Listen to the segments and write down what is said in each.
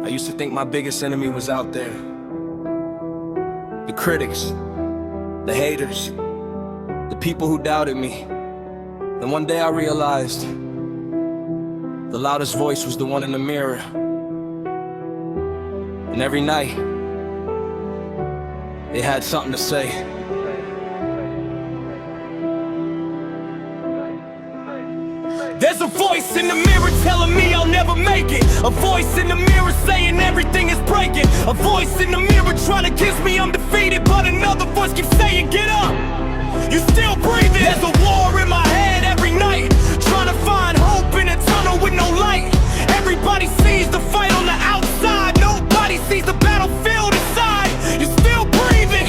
I used to think my biggest enemy was out there. The critics, the haters, the people who doubted me. Then one day I realized the loudest voice was the one in the mirror. And every night, it had something to say. There's a voice in the mirror telling me I'll never make it. A voice in the mirror saying everything is breaking. A voice in the mirror trying to kiss me I'm defeated, but another voice keeps saying get up, you still breathing. There's a war in my head every night, trying to find hope in a tunnel with no light. Everybody sees the fight on the outside, nobody sees the battlefield inside. You're still breathing.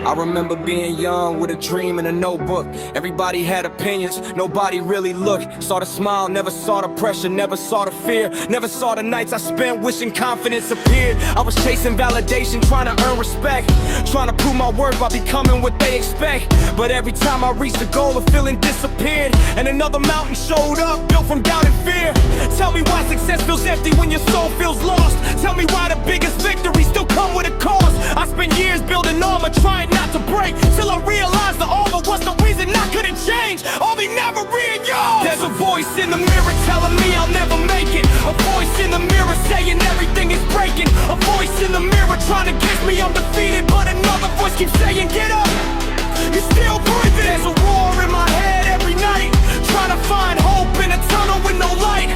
I remember being young with a dream and a notebook. Everybody had opinions, nobody really looked. Saw the smile, never saw the pressure, never saw the fear. Never saw the nights I spent wishing confidence appeared. I was chasing validation, trying to earn respect, trying to prove my worth by becoming what they expect. But every time I reached the goal, a feeling disappeared, and another mountain showed up, built from doubt and fear. Tell me why success feels empty when your soul feels lost. Tell me why the biggest victories still come with a cost. I spent years building armor, trying not to break, till I realized the armor was the reason I couldn't change. All me never read yours. There's a voice in the mirror telling me I'll never make it. A voice in the mirror saying everything is breaking. A voice in the mirror trying to kiss me I'm defeated, but another voice keeps saying get up, you're still breathing. There's a war in my head every night, trying to find hope in a tunnel with no light.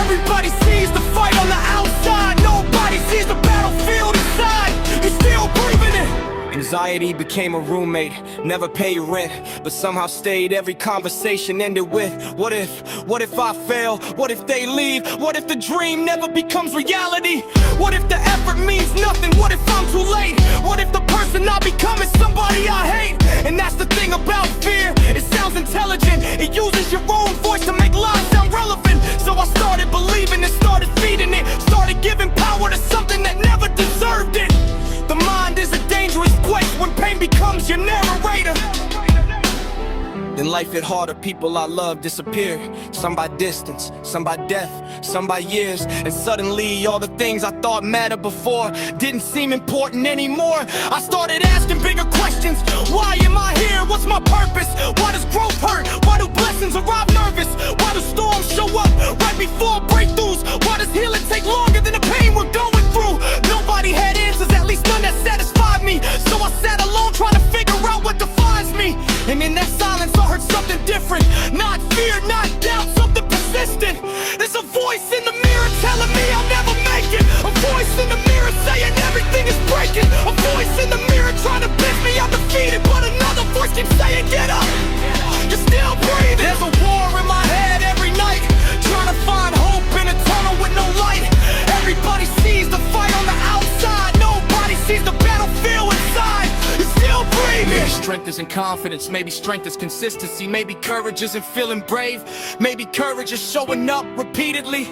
Everybody sees the fight on the outside, nobody sees the battlefield inside. You're still breathing it. Anxiety became a roommate, never paid rent, but somehow stayed. Every conversation ended with what if I fail? What if they leave? What if the dream never becomes reality? What if the effort means nothing? What if I'm too late? What if the person I become is somebody I hate? And that's the thing about fear, it sounds intelligent. It uses your own voice to make lies sound relevant. So I started believing and started feeding it, started giving power to something that never deserved it. The mind is a dangerous place when pain becomes your narrator. Then life hit harder, people I love disappeared. Some by distance, some by death, some by years. And suddenly all the things I thought mattered before didn't seem important anymore. I started asking bigger questions. Why am I here? What's my purpose? Why does growth hurt? Why do blessings arrive nervous? Why do storms show up right before breakthroughs? Why does healing take longer than the pain we're going through? Nobody had answers, at least none that satisfied me. So I sat alone trying to figure out what defines me. And in that silence I heard something different. Not fear, not doubt, something persistent. There's a voice in the mirror telling me I'll never make it. A voice in the mirror saying everything is breaking. A voice in the mirror trying to bless me I'm defeated, but another voice keeps saying get up, you're still breathing. There's a war in my head every night, trying to find hope in a tunnel with no light. Everybody sees the fight on the outside, nobody sees the battlefield inside. You're still breathing. Maybe strength isn't confidence, maybe strength is consistency. Maybe courage isn't feeling brave, maybe courage is showing up repeatedly.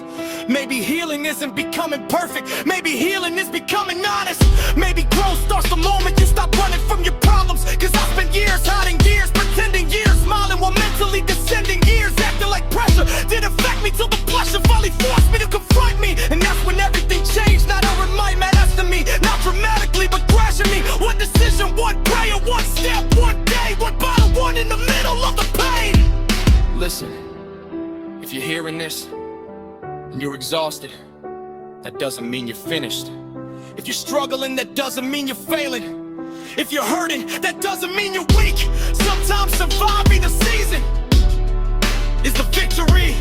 Maybe healing isn't becoming perfect, maybe healing is becoming honest. Maybe growth starts the moment you stop running from your problems. Cause I spent years hiding years, pretending years, smiling while mentally descending years, acting like pressure did affect me till the pressure finally forced me to confront me. And that's when everything changed, not over my matters to me, not dramatically but gradually. One decision, one prayer, one step, one day, one bottle, one in the middle of the pain. Listen, if you're hearing this and you're exhausted, that doesn't mean you're finished. If you're struggling, that doesn't mean you're failing. If you're hurting, that doesn't mean you're weak. Sometimes surviving the season is the victory.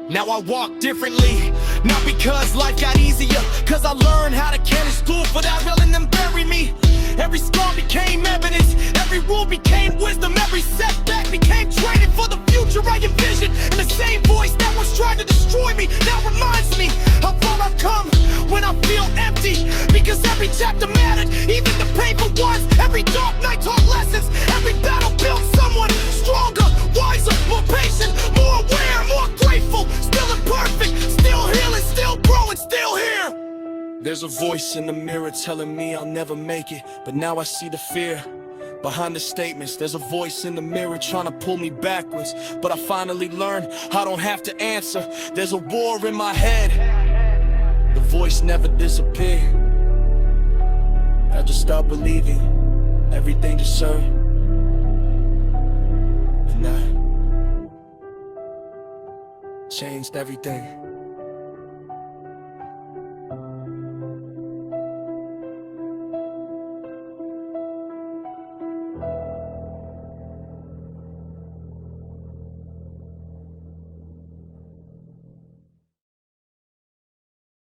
Now I walk differently, not because life got easier, cause I learned how to carry school without letting them bury me. Every scar became evidence, every rule became wisdom, every setback became training for the future I envisioned. And the same voice that was trying to destroy me now reminds me how far I've come when I feel empty. Because every chapter mattered, even the painful ones. Every dark night taught lessons, every battle built someone stronger, wiser, more patient, more aware, more grateful. Still imperfect, still healing, still growing, still here. There's a voice in the mirror telling me I'll never make it, but now I see the fear Behind the statements, there's a voice in the mirror trying to pull me backwards. But I finally learned I don't have to answer. There's a war in my head. The voice never disappeared. I just stopped believing everything just served. And that changed everything.